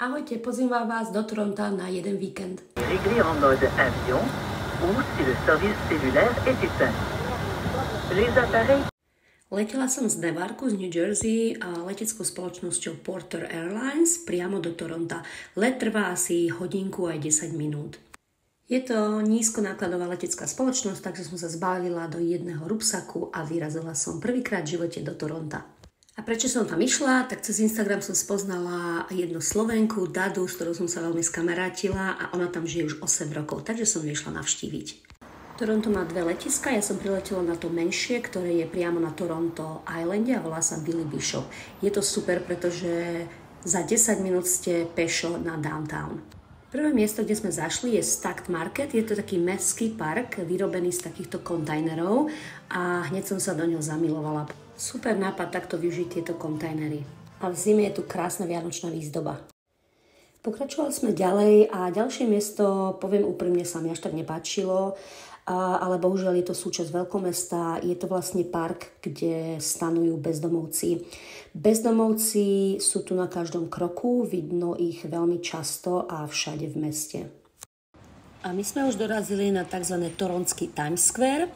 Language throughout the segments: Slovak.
Ahojte, pozývam vás do Toronta na jeden víkend. Réglé en mode avion ou si le service cellulaire est éteint. Les appareils. Letela som z Newarku z New Jersey a leteckou spoločnosťou Porter Airlines priamo do Toronta. Let trvá asi hodinku aj 10 minút. Je to nízkonákladová letecká spoločnosť, takže som sa zbalila do jedného rúbsaku a vyrazila som prvýkrát v živote do Toronta. A prečo som tam išla? Tak cez Instagram som spoznala jednu Slovenku, Dadu, s ktorou som sa veľmi skamarátila a ona tam žije už 8 rokov, takže som ju išla navštíviť. Toronto má 2 letiska, ja som priletela na to menšie, ktoré je priamo na Toronto Islande a volá sa Billy Bishop. Je to super, pretože za 10 minút ste pešo na downtown. Prvé miesto, kde sme zašli, je Stacked Market. Je to taký mestský park, vyrobený z takýchto kontajnerov a hneď som sa do ňoho zamilovala. Super nápad takto využiť tieto kontajnery. A v zime je tu krásna vianočná výzdoba. Pokračovali sme ďalej a ďalšie miesto, poviem úprimne, sa mi až tak nepáčilo, ale bohužiaľ je to súčasť veľkomesta. Je to vlastne park, kde stanujú bezdomovci. Bezdomovci sú tu na každom kroku, vidno ich veľmi často a všade v meste. A my sme už dorazili na tzv. Toronský Times Square,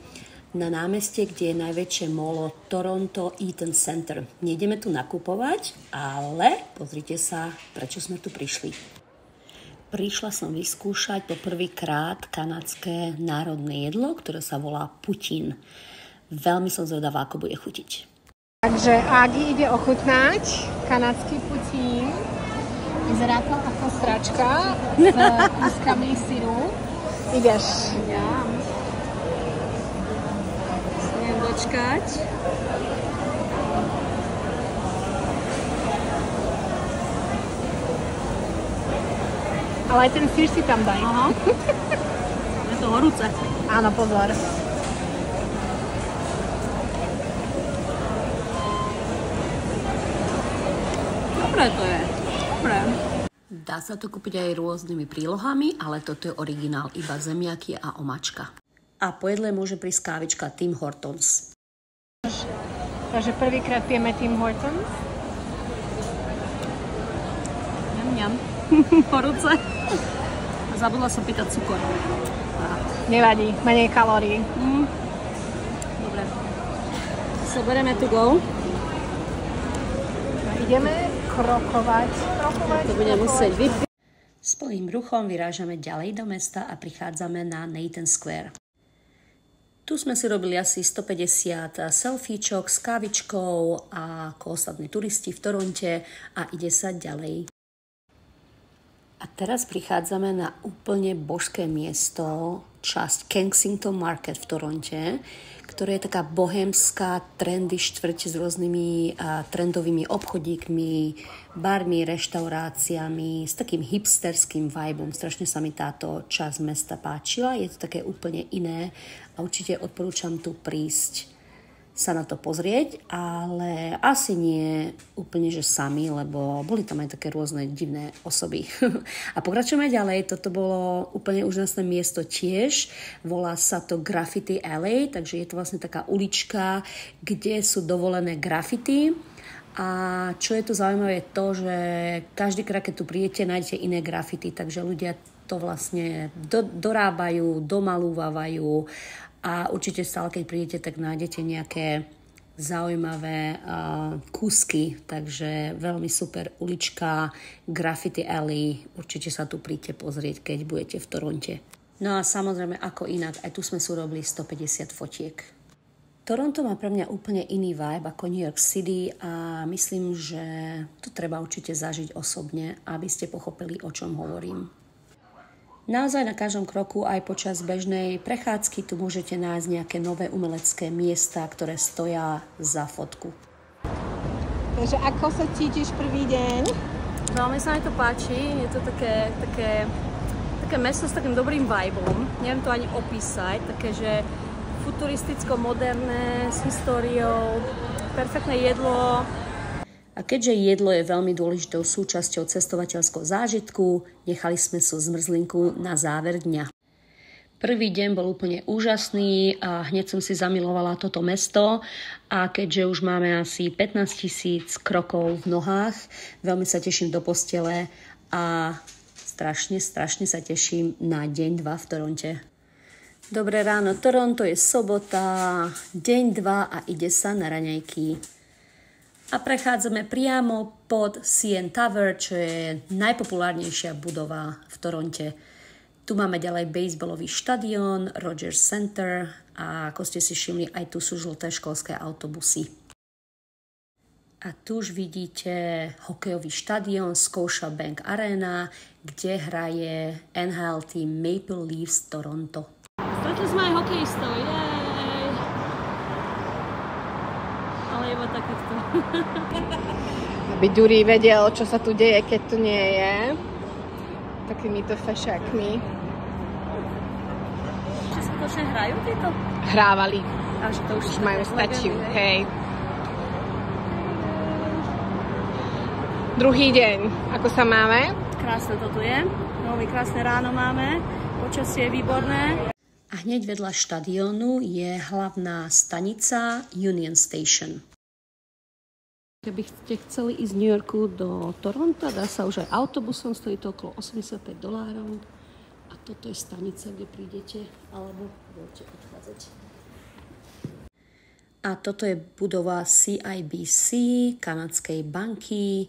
na námestie, kde je najväčšie molo Toronto Eaton Center. Nejdeme tu nakupovať, ale pozrite sa, prečo sme tu prišli. Prišla som vyskúšať po prvýkrát kanadské národné jedlo, ktoré sa volá putín. Veľmi som zvedavá, ako bude chutiť. Takže Ági ide ochutnať kanadský putín. Vyzerá to ako stračka s kúskami syru. Ideš. Ja. Neviem dočkať. Ale aj ten sír si tam daj. Aha. Je to horúce. Áno, pozor. Dobre to je. Dobre. Dá sa to kúpiť aj rôznymi prílohami, ale toto je originál, iba zemiaky a omačka. A po jedle môže prísť kávička Tim Hortons. Takže prvýkrát pijeme Tim Hortons. Ňam. Horúce. Zabudla som pýtať cukor. Nevadí, menej kalórií. Dobre. So bereme to go. Ideme krokovať. To bude musieť vypiť. S plným ruchom vyrážame ďalej do mesta a prichádzame na Nathan Square. Tu sme si robili asi 150 selfiečok s kávičkou a ako ostatní turisti v Toronte a ide sa ďalej. A teraz prichádzame na úplne božské miesto, časť Kensington Market v Toronte, ktorá je taká bohémska, trendy štvrť s rôznymi trendovými obchodíkmi, barmi, reštauráciami, s takým hipsterským vibom. Strašne sa mi táto časť mesta páčila, je to také úplne iné a určite odporúčam tu prísť sa na to pozrieť, ale asi nie úplne, že sami, lebo boli tam aj také rôzne divné osoby. A pokračujeme ďalej, toto bolo úplne úžasné miesto tiež, volá sa to Graffiti Alley, takže je to vlastne taká ulička, kde sú dovolené graffiti. A čo je tu zaujímavé je to, že každý krát, keď tu prídete, nájdete iné graffiti, takže ľudia to vlastne dorábajú, domalúvajú a určite stále, keď prídete, tak nájdete nejaké zaujímavé kúsky, takže veľmi super ulička, Graffiti Alley, určite sa tu príďte pozrieť, keď budete v Toronte. No a samozrejme, ako inak, aj tu sme si urobili 150 fotiek. Toronto má pre mňa úplne iný vibe ako New York City a myslím, že to treba určite zažiť osobne, aby ste pochopili, o čom hovorím. Naozaj na každom kroku, aj počas bežnej prechádzky, tu môžete nájsť nejaké nové umelecké miesta, ktoré stoja za fotku. Takže ako sa cítiš prvý deň? Veľmi sa mi to páči, je to také mesto s takým dobrým vibom, neviem to ani opísať, také, že futuristicko-moderné, s históriou, perfektné jedlo. A keďže jedlo je veľmi dôležitou súčasťou cestovateľského zážitku, nechali sme si zmrzlinku na záver dňa. Prvý deň bol úplne úžasný a hneď som si zamilovala toto mesto a keďže už máme asi 15 000 krokov v nohách, veľmi sa teším do postele a strašne sa teším na deň 2 v Toronte. Dobré ráno, Toronto, je sobota, deň 2 a ide sa na raňajky. A prechádzame priamo pod CN Tower, čo je najpopulárnejšia budova v Toronte. Tu máme ďalej baseballový štadión, Rogers Center a ako ste si všimli, aj tu sú žlté školské autobusy. A tu už vidíte hokejový štadión Scotiabank Arena, kde hraje NHL tým Maple Leafs Toronto. Stretli sme aj hokejistov, jej! Ale iba takýchto. Aby Ďuri vedel, čo sa tu deje, keď tu nie je. Takýmito fešákmi. Či skutočne hrajú títo? Hrávali. Až to už Majú stačiu, hej. Druhý deň. Ako sa máme? Krásne to tu je. Veľmi krásne ráno máme. Počasie je výborné. A hneď vedľa štadiónu je hlavná stanica Union Station. Keby ste chceli ísť z New Yorku do Toronta, dá sa už aj autobusom, stojí to okolo $85. A toto je stanica, kde prídete, alebo budete odchádzať. A toto je budova CIBC, kanadskej banky.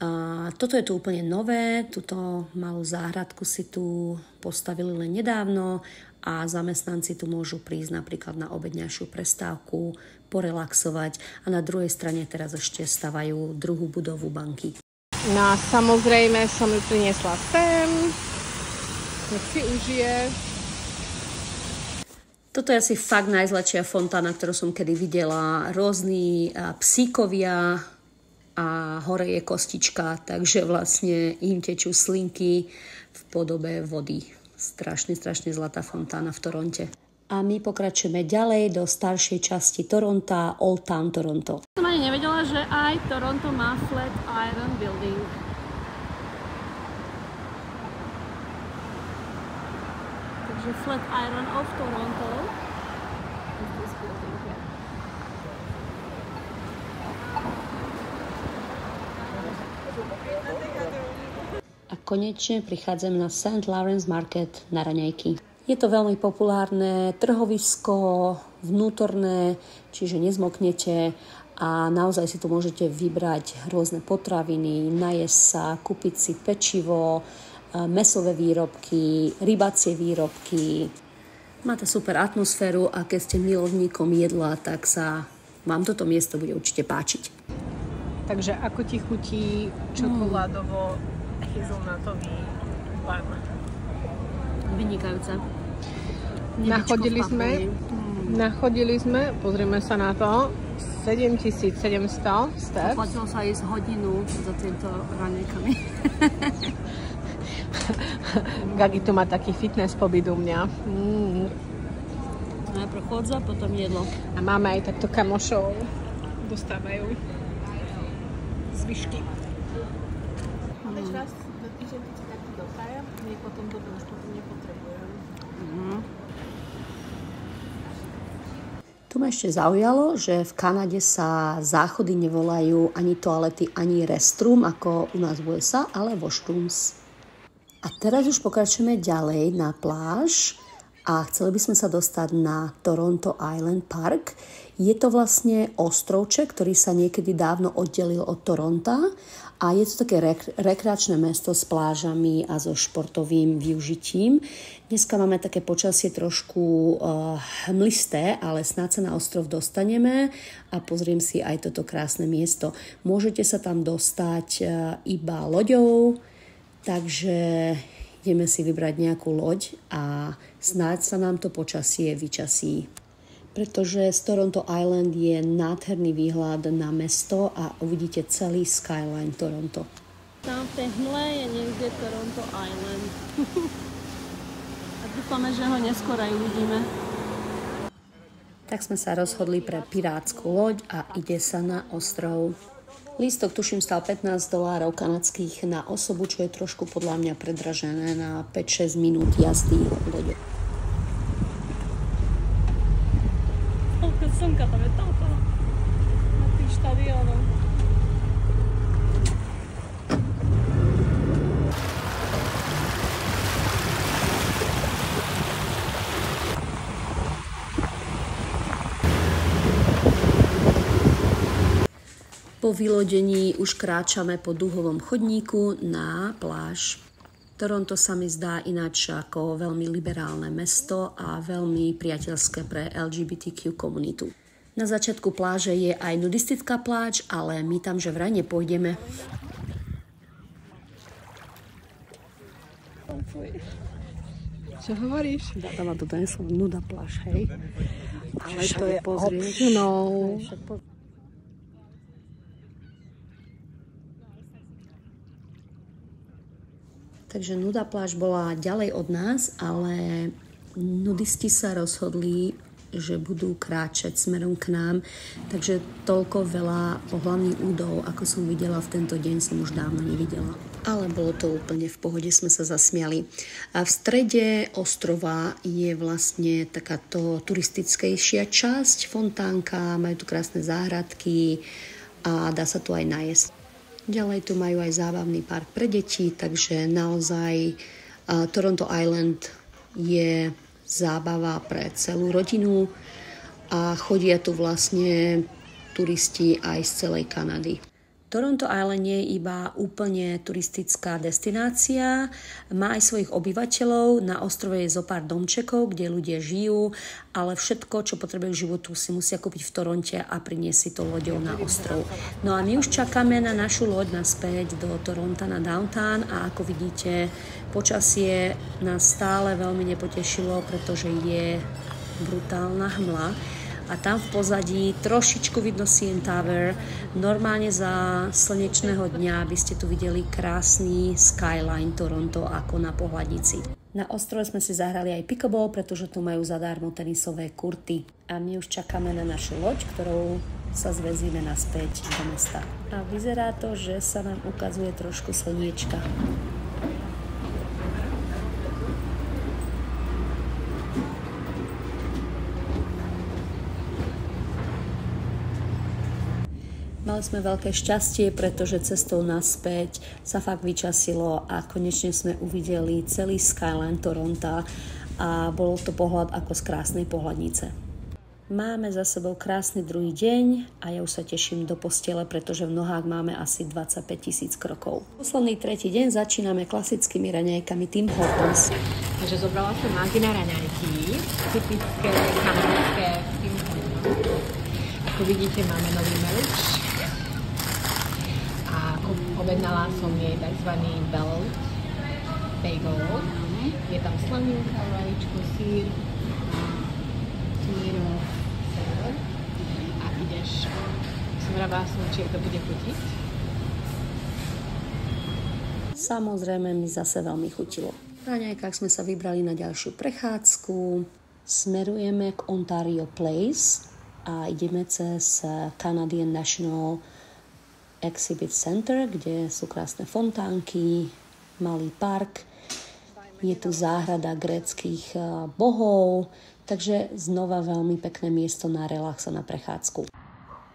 A toto je tu úplne nové, túto malú záhradku si tu postavili len nedávno a zamestnanci tu môžu prísť napríklad na obedňajšiu prestávku, porelaxovať a na druhej strane teraz ešte stavajú druhú budovu banky. No a samozrejme som ju priniesla sem, nech si užije. Toto je asi fakt najzladšia fontána, ktorú som kedy videla. Rôzni psíkovia a hore je kostička, takže vlastne im tečú slinky v podobe vody. Strašne zlatá fontána v Toronte. A my pokračujeme ďalej do staršej časti Toronta, Old Town Toronto. Som ani nevedela, že aj Toronto má Flatiron Building. Takže Flatiron of Toronto. A konečne prichádzam na St. Lawrence Market na raňajky. Je to veľmi populárne trhovisko, vnútorné, čiže nezmoknete a naozaj si tu môžete vybrať rôzne potraviny, najesť sa, kúpiť si pečivo, mäsové výrobky, rybacie výrobky. Má to super atmosféru a keď ste milovníkom jedla, tak sa vám toto miesto bude určite páčiť. Takže ako ti chutí čokoládovo hazelnutový ban? Vynikajúce. Nachodili sme, pozrieme sa na to, 7700 steps. Platilo sa ísť hodinu za týmto raňajkami. Gagi tu má taký fitness pobyt u mňa. Najprv chodza, potom jedlo. A máme aj takto kamošov. Dostávajú zvyšky. Máme čas do týždeň, keď si takto dopraja, my potom toto už potom nepotrebujem. Tu ma ešte zaujalo, že v Kanade sa záchody nevolajú ani toalety, ani restroom, ako u nás v USA, ale washrooms. A teraz už pokračujeme ďalej na pláž a chceli by sme sa dostať na Toronto Island Park. Je to vlastne ostrovček, ktorý sa niekedy dávno oddelil od Toronta a je to také rekreačné mesto s plážami a so športovým využitím. Dneska máme také počasie trošku hmlisté, ale snáď sa na ostrov dostaneme a pozriem si aj toto krásne miesto. Môžete sa tam dostať iba loďou, takže ideme si vybrať nejakú loď a snáď sa nám to počasie vyčasí. Pretože z Toronto Island je nádherný výhľad na mesto a uvidíte celý skyline Toronto. Tam v tej hmle je niekde Toronto Island. A dúfame, že ho neskôr aj uvidíme. Tak sme sa rozhodli pre pirátsku loď a ide sa na ostrov. Lístok tuším stal $15 kanadských na osobu, čo je trošku podľa mňa predražené na 5-6 minút jazdy loďou. Slnka tam je toľko na tým štadiónom. Po vylodení už kráčame po dúhovom chodníku na pláž. Toronto sa mi zdá ináč ako veľmi liberálne mesto a veľmi priateľské pre LGBTQ komunitu. Na začiatku pláže je aj nudistická pláž, ale my tam že vraj nepôjdeme. Čo hovoríš? Dáva to ten som nuda pláž, hej. Ale to je optional. Takže nuda pláž bola ďalej od nás, ale nudisti sa rozhodli, že budú kráčať smerom k nám. Takže toľko veľa pohlavných údov, ako som videla v tento deň, som už dávno nevidela. Ale bolo to úplne v pohode, sme sa zasmiali. A v strede ostrova je vlastne takáto turistickejšia časť, fontánka, majú tu krásne záhradky a dá sa tu aj najesť. Ďalej tu majú aj zábavný park pre deti, takže naozaj Toronto Island je zábava pre celú rodinu a chodia tu vlastne turisti aj z celej Kanady. Toronto Island nie je iba úplne turistická destinácia, má aj svojich obyvateľov, na ostrove je zopár domčekov, kde ľudia žijú, ale všetko, čo potrebujú k životu, si musia kúpiť v Toronte a priniesť si to loďou na ostrov. No a my už čakáme na našu loď naspäť do Toronta na downtown a ako vidíte, počasie nás stále veľmi nepotešilo, pretože je brutálna hmla. A tam v pozadí trošičku vidno CN Tower. Normálne za slnečného dňa by ste tu videli krásny skyline Toronto ako na pohľadnici. Na ostrove sme si zahrali aj pickleball, pretože tu majú zadarmo tenisové kurty. A my už čakáme na našu loď, ktorou sa zväzíme naspäť do mesta. A vyzerá to, že sa nám ukazuje trošku slniečka. Mali sme veľké šťastie, pretože cestou naspäť sa fakt vyčasilo a konečne sme uvideli celý skyline Toronta a bol to pohľad ako z krásnej pohľadnice. Máme za sebou krásny druhý deň a ja už sa teším do postele, pretože v nohách máme asi 25 000 krokov. Posledný tretí deň začíname klasickými raňajkami Tim Hortons. Takže zobrala som Magdy na raňajky, typické kanadské Tim Hortons. Ako vidíte, máme nový merch. Objednala som jej tzv. Belt bagel. Je tam slaninka, vajíčko, sír, síro, ser. A ideš, som rád či to bude chutiť. Samozrejme mi zase veľmi chutilo. V raňajkách sme sa vybrali na ďalšiu prechádzku. Smerujeme k Ontario Place a ideme cez Canadian National Exhibit Center, kde sú krásne fontánky, malý park, je tu záhrada gréckych bohov, takže znova veľmi pekné miesto na relax a na prechádzku.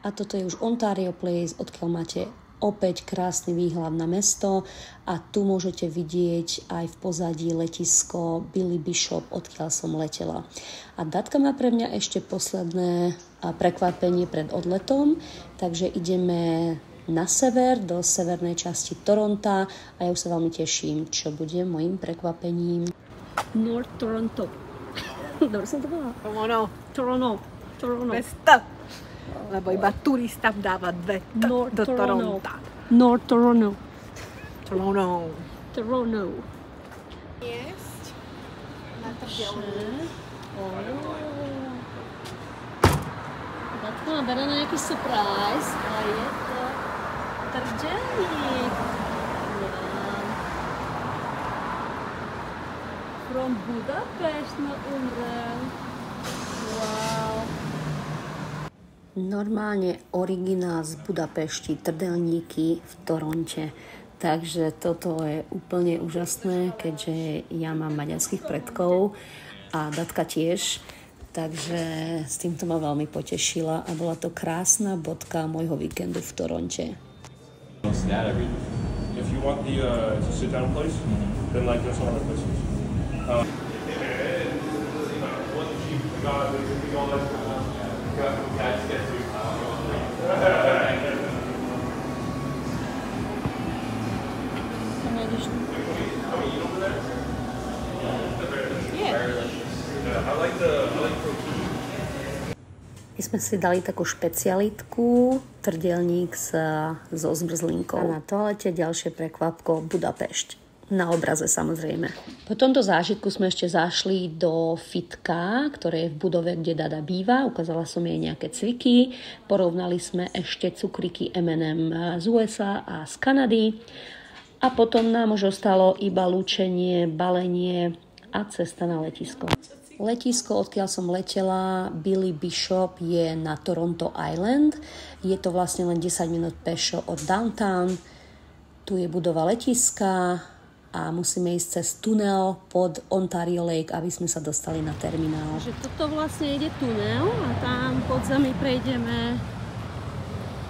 A toto je už Ontario Place, odkiaľ máte opäť krásny výhľad na mesto a tu môžete vidieť aj v pozadí letisko Billy Bishop, odkiaľ som letela. A Datka má pre mňa ešte posledné prekvapenie pred odletom, takže ideme na sever, do severnej časti Toronta a ja už sa veľmi teším, čo bude môjim prekvapením. North Toronto. Dobre som to bola? Toronto. Bez T. Lebo iba turista dáva dve T do Toronta. North Toronto. Toronto. Jesť. Na tržielu. Datka má bere na nejaký surprise a je to trdelník. From Budapest ma umrel. Wow. Normálne originál z Budapešti, trdelníky v Toronte. Takže toto je úplne úžasné, keďže ja mám maďarských predkov a Datka tiež. Takže s týmto ma veľmi potešila a bola to krásna bodka môjho víkendu v Toronte. If you want the sit down place, then like there's some other places. Budapešť. My sme si dali takú špecialitku, trdelník so zmrzlinkou. A na toalete ďalšie prekvapko Budapešť. Na obraze samozrejme. Po tomto zážitku sme ešte zašli do fitka, ktoré je v budove, kde Dada býva. Ukázala som jej nejaké cviky. Porovnali sme ešte cukriky M&M z USA a z Kanady. A potom nám už ostalo iba lúčenie, balenie a cesta na letisko. Letisko, odkiaľ som letela, Billy Bishop, je na Toronto Island. Je to vlastne len 10 minút pešo od downtown. Tu je budova letiska a musíme ísť cez tunel pod Ontario Lake, aby sme sa dostali na terminál. Takže toto vlastne ide tunel a tam pod zemi prejdeme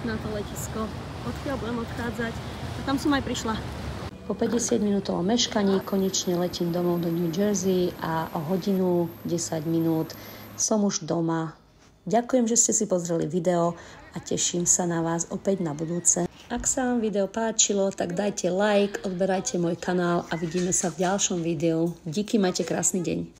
na to letisko, odkiaľ budem odchádzať. A tam som aj prišla. Po 50-minútovom meškaní konečne letím domov do New Jersey a o hodinu 10 minút som už doma. Ďakujem, že ste si pozreli video a teším sa na vás opäť na budúce. Ak sa vám video páčilo, tak dajte like, odberajte môj kanál a vidíme sa v ďalšom videu. Díky, majte krásny deň.